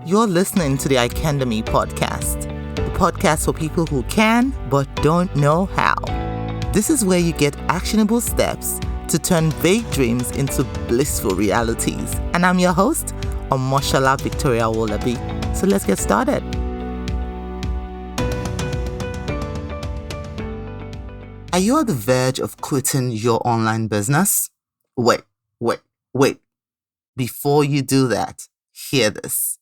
You're listening to the Icandemy Podcast, the podcast for people who can but don't know how. This is where you get actionable steps to turn vague dreams into blissful realities. And I'm your host, Omoshola Victoria Wolabi. So let's get started. Are you on the verge of quitting your online business? Wait. Before you do that, hear this.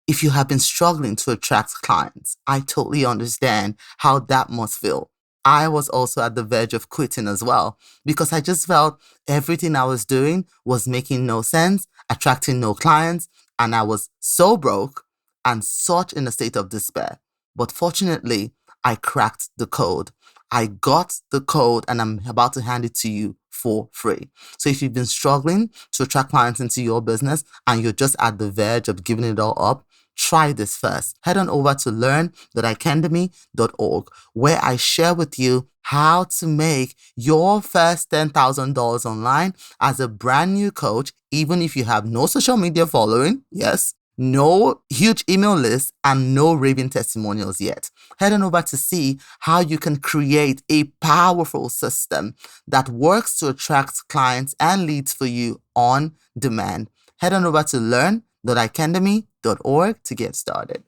If you have been struggling to attract clients, I totally understand how that must feel. I was also at the verge of quitting as well because I just felt everything I was doing was making no sense, attracting no clients, and I was so broke and such in a state of despair. But fortunately, I cracked the code. I got the code and I'm about to hand it to you for free. So if you've been struggling to attract clients into your business and you're just at the verge of giving it all up, try this first. Head on over to learn.icandemy.org where I share with you how to make your first $10,000 online as a brand new coach, even if you have no social media following. Yes. No huge email list and no raving testimonials yet. Head on over to see how you can create a powerful system that works to attract clients and leads for you on demand. Head on over to learn.icandemy.org to get started.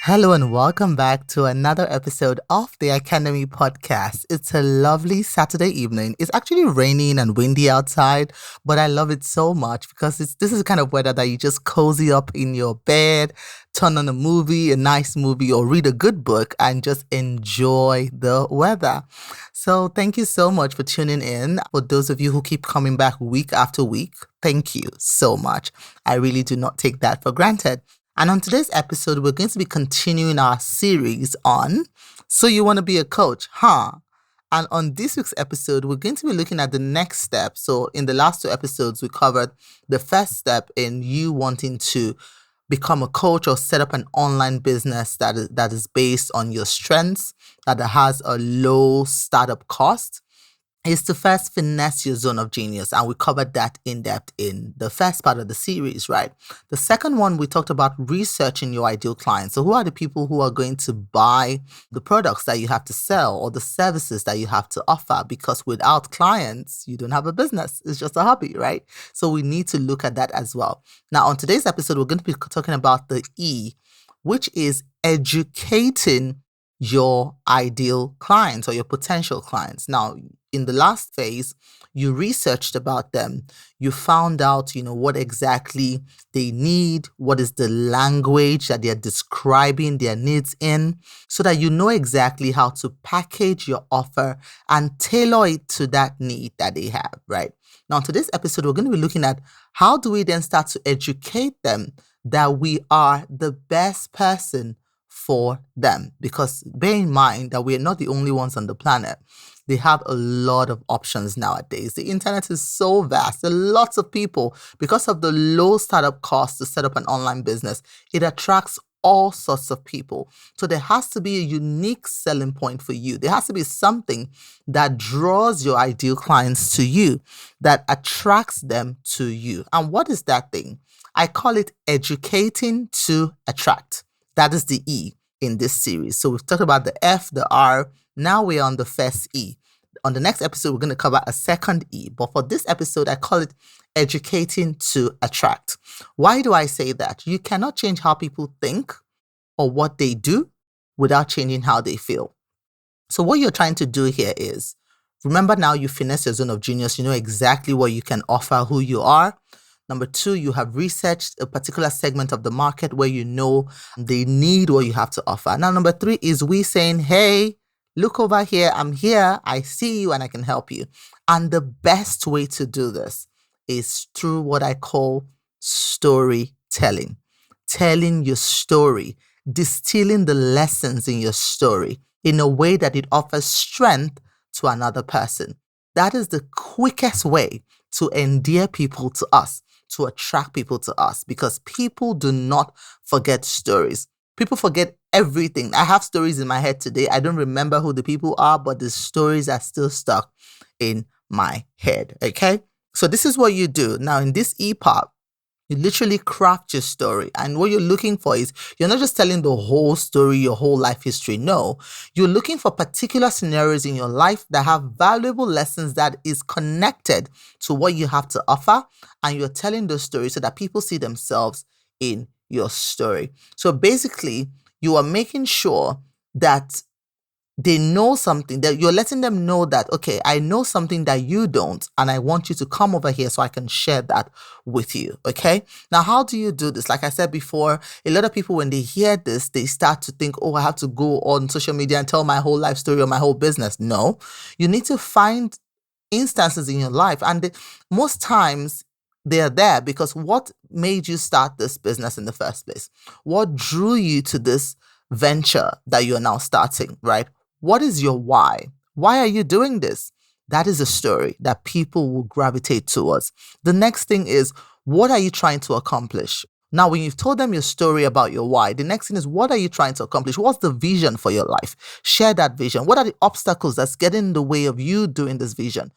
Hello and welcome back to another episode of the Icandemy Podcast. It's a lovely Saturday evening. It's actually raining and windy outside, but I love it so much because this is the kind of weather that you just cozy up in your bed, turn on a nice movie, or read a good book and just enjoy the weather. So thank you so much for tuning in. For those of you who keep coming back week after week, thank you so much. I really do not take that for granted. And on today's episode, we're going to be continuing our series on So You Want to Be a Coach, huh? And on this week's episode, we're going to be looking at the next step. So in the last two episodes, we covered the first step in you wanting to become a coach or set up an online business that is based on your strengths, that has a low startup cost, is to first finesse your zone of genius. And we covered that in depth in the first part of the series, right? The second one, we talked about researching your ideal clients. So who are the people who are going to buy the products that you have to sell or the services that you have to offer? Because without clients, you don't have a business. It's just a hobby, right? So we need to look at that as well. Now, on today's episode, we're going to be talking about the E, which is educating your ideal clients or your potential clients. Now, in the last phase, you researched about them. You found out, what exactly they need, what is the language that they're describing their needs in, so that you know exactly how to package your offer and tailor it to that need that they have, right? Now, in today's episode, we're going to be looking at how do we then start to educate them that we are the best person for them. Because bear in mind that we're not the only ones on the planet. They have a lot of options nowadays. The internet is so vast. There are lots of people. Because of the low startup cost to set up an online business, it attracts all sorts of people. So there has to be a unique selling point for you. There has to be something that draws your ideal clients to you, that attracts them to you. And what is that thing? I call it educating to attract. That is the E in this series. So we've talked about the F, the R. Now we're on the first E. On the next episode, we're going to cover a second E. But for this episode, I call it educating to attract. Why do I say that? You cannot change how people think or what they do without changing how they feel. So what you're trying to do here is, remember now you finesse your zone of genius. You know exactly what you can offer, who you are. Number two, you have researched a particular segment of the market where you know they need what you have to offer. Now, number three is we saying, hey, look over here. I'm here. I see you and I can help you. And the best way to do this is through what I call storytelling. Telling your story, distilling the lessons in your story in a way that it offers strength to another person. That is the quickest way to endear people to us, to attract people to us, because people do not forget stories. People forget everything. I have stories in my head today. I don't remember who the people are, but the stories are still stuck in my head. Okay? So this is what you do. Now in this E part, You literally craft your story. And what you're looking for is you're not just telling the whole story, your whole life history. No, you're looking for particular scenarios in your life that have valuable lessons that is connected to what you have to offer. And you're telling those stories so that people see themselves in your story. So basically, you are making sure that they know something, that you're letting them know that, okay, I know something that you don't, and I want you to come over here so I can share that with you. Okay. Now, how do you do this? Like I said before, a lot of people, when they hear this, they start to think, oh, I have to go on social media and tell my whole life story or my whole business. No, you need to find instances in your life. And most times they're there because what made you start this business in the first place? What drew you to this venture that you're now starting, right? What is your why? Why are you doing this? That is a story that people will gravitate towards. The next thing is, what are you trying to accomplish? Now, when you've told them your story about your why, the next thing is, what are you trying to accomplish? What's the vision for your life? Share that vision. What are the obstacles that's getting in the way of you doing this vision?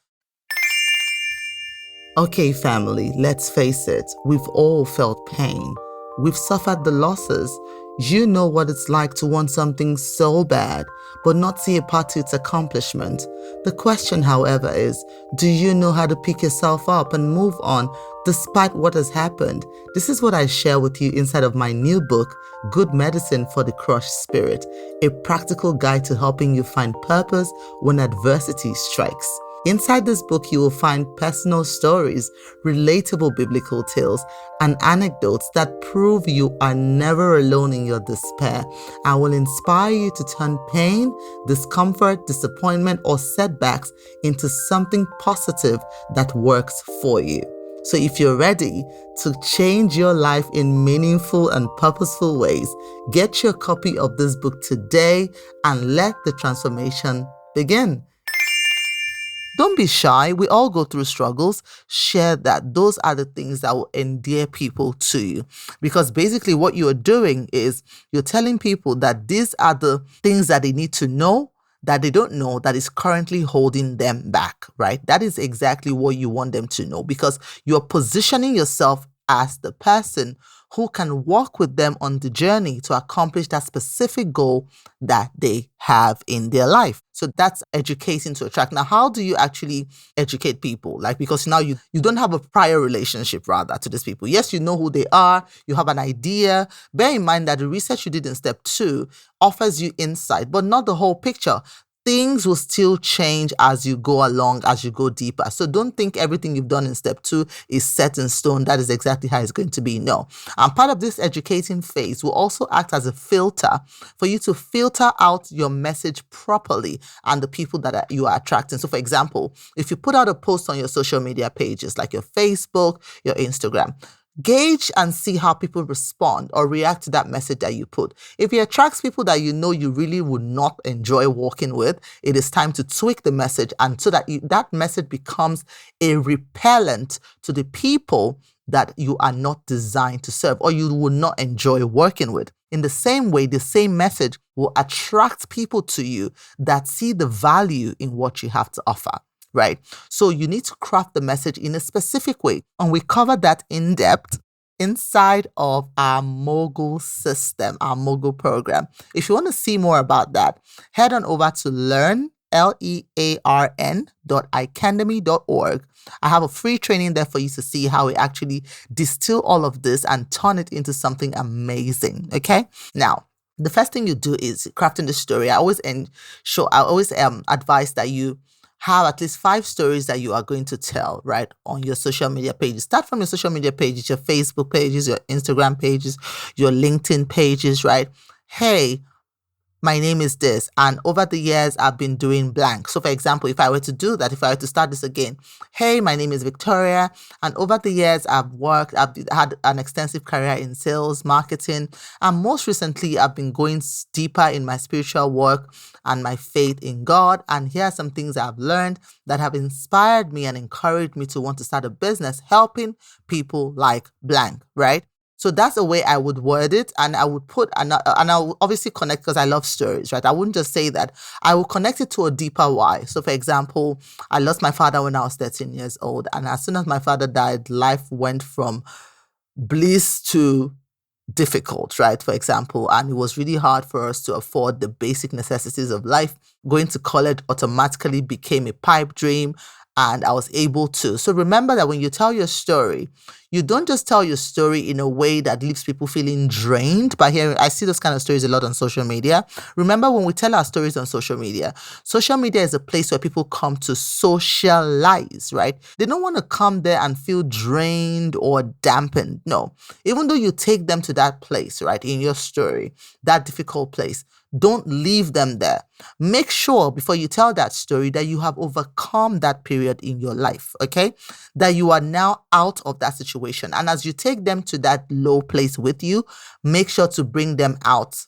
Okay, family, let's face it, we've all felt pain. We've suffered the losses. You know what it's like to want something so bad, but not see a path to its accomplishment. The question, however, is, do you know how to pick yourself up and move on despite what has happened? This is what I share with you inside of my new book, Good Medicine for the Crushed Spirit, a practical guide to helping you find purpose when adversity strikes. Inside this book, you will find personal stories, relatable biblical tales, and anecdotes that prove you are never alone in your despair and will inspire you to turn pain, discomfort, disappointment, or setbacks into something positive that works for you. So if you're ready to change your life in meaningful and purposeful ways, get your copy of this book today and let the transformation begin. Don't be shy. We all go through struggles. Share that. Those are the things that will endear people to you. Because basically what you're doing is you're telling people that these are the things that they need to know that they don't know that is currently holding them back, right? That is exactly what you want them to know, because you're positioning yourself as the person who can walk with them on the journey to accomplish that specific goal that they have in their life. So that's educating to attract. Now, how do you actually educate people? Like, because now you don't have a prior relationship rather to these people. Yes, you know who they are. You have an idea. Bear in mind that the research you did in step 2 offers you insight, but not the whole picture. Things will still change as you go along, as you go deeper. So don't think everything you've done in step 2 is set in stone. That is exactly how it's going to be. No. And part of this educating phase will also act as a filter for you to filter out your message properly and the people that you are attracting. So for example, if you put out a post on your social media pages, like your Facebook, your Instagram, gauge and see how people respond or react to that message that you put. If it attracts people that you know you really would not enjoy working with, it is time to tweak the message, and so that that message becomes a repellent to the people that you are not designed to serve or you will not enjoy working with. In the same way, the same message will attract people to you that see the value in what you have to offer. Right? So you need to craft the message in a specific way. And we cover that in depth inside of our Mogul system, our Mogul program. If you want to see more about that, head on over to learn.icandemy.org. I have a free training there for you to see how we actually distill all of this and turn it into something amazing. Okay? Now, the first thing you do is crafting the story. I always advise that you have at least 5 stories that you are going to tell, right, on your social media pages. Start from your social media pages, your Facebook pages, your Instagram pages, your LinkedIn pages, right? Hey, my name is this, and over the years, I've been doing blank. So for example, if I were to do that, if I were to start this again, hey, my name is Victoria, and over the years, I've had an extensive career in sales, marketing, and most recently, I've been going deeper in my spiritual work and my faith in God, and here are some things I've learned that have inspired me and encouraged me to want to start a business helping people like blank, right? So that's the way I would word it. And I would and I will obviously connect, because I love stories, right? I wouldn't just say that. I will connect it to a deeper why. So for example, I lost my father when I was 13 years old. And as soon as my father died, life went from bliss to difficult, right? For example, and it was really hard for us to afford the basic necessities of life. Going to college automatically became a pipe dream, and I was able to. So remember that when you tell your story, you don't just tell your story in a way that leaves people feeling drained by hearing. I see those kind of stories a lot on social media. Remember, when we tell our stories on social media is a place where people come to socialize, right? They don't want to come there and feel drained or dampened. No, even though you take them to that place, right, in your story, that difficult place, don't leave them there. Make sure before you tell that story that you have overcome that period in your life, okay? That you are now out of that situation. And as you take them to that low place with you, make sure to bring them out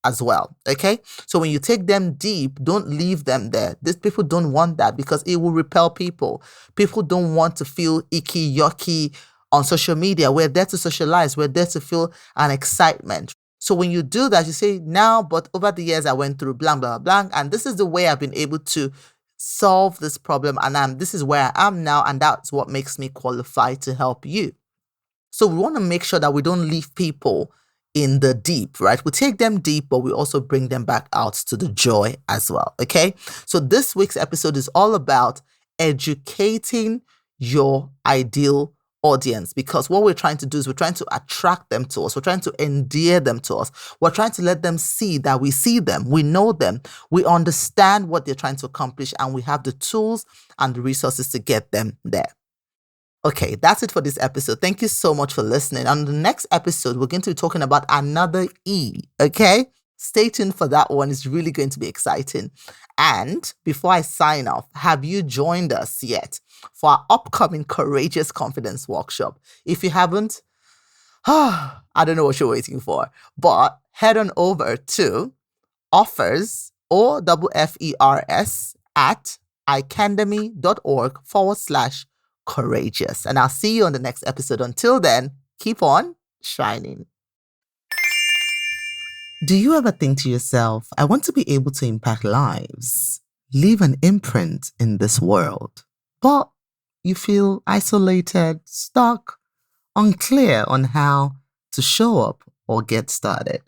as well, okay? So when you take them deep, don't leave them there. These people don't want that because it will repel people. People don't want to feel icky, yucky on social media. We're there to socialize. We're there to feel an excitement. So when you do that, you say, now, but over the years, I went through blah, blah, blah, and this is the way I've been able to solve this problem, and this is where I am now, and that's what makes me qualified to help you. So we want to make sure that we don't leave people in the deep, right? We take them deep, but we also bring them back out to the joy as well, okay? So this week's episode is all about educating your ideal audience, because what we're trying to do is we're trying to attract them to us. We're trying to endear them to us. We're trying to let them see that we see them, we know them, we understand what they're trying to accomplish, and we have the tools and the resources to get them there. Okay, that's it for this episode. Thank you so much for listening. On the next episode, we're going to be talking about another E, okay? Stay tuned for that one. It's really going to be exciting. And before I sign off, have you joined us yet for our upcoming Courageous Confidence Workshop? If you haven't, I don't know what you're waiting for, but head on over to offers, OFFERS, at icandemy.org/courageous. And I'll see you on the next episode. Until then, keep on shining. Do you ever think to yourself, I want to be able to impact lives, leave an imprint in this world, but you feel isolated, stuck, unclear on how to show up or get started?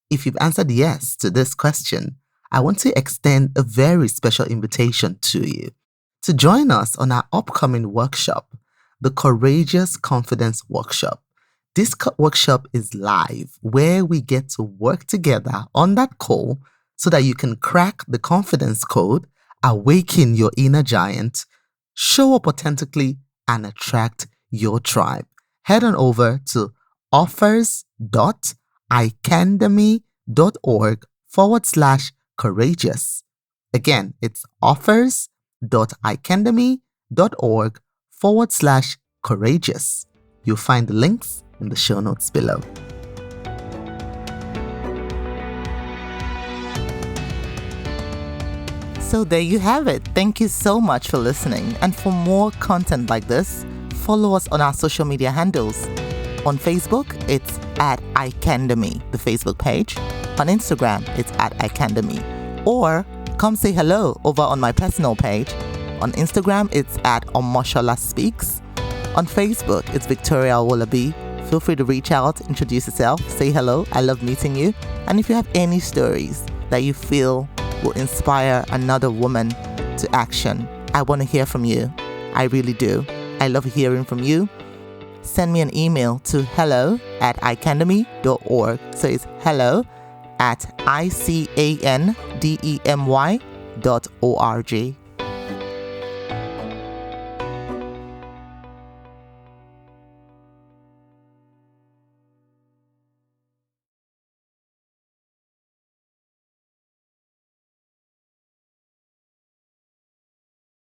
If you've answered yes to this question, I want to extend a very special invitation to you to join us on our upcoming workshop, the Courageous Confidence Workshop. This workshop is live, where we get to work together on that call so that you can crack the confidence code, awaken your inner giant, show up authentically, and attract your tribe. Head on over to offers.icandemy.org/courageous. Again, it's offers.icandemy.org/courageous. You'll find the links in the show notes below. So there you have it. Thank you so much for listening. And for more content like this, follow us on our social media handles. On Facebook, it's at Icandemy, the Facebook page. On Instagram, it's at Icandemy. Or come say hello over on my personal page. On Instagram, it's at Omoshola Speaks. On Facebook, it's Victoria Wallaby. Feel free to reach out, introduce yourself, say hello. I love meeting you. And if you have any stories that you feel will inspire another woman to action, I want to hear from you. I really do. I love hearing from you. Send me an email to hello@icandemy.org. So it's hello@icandemy.org.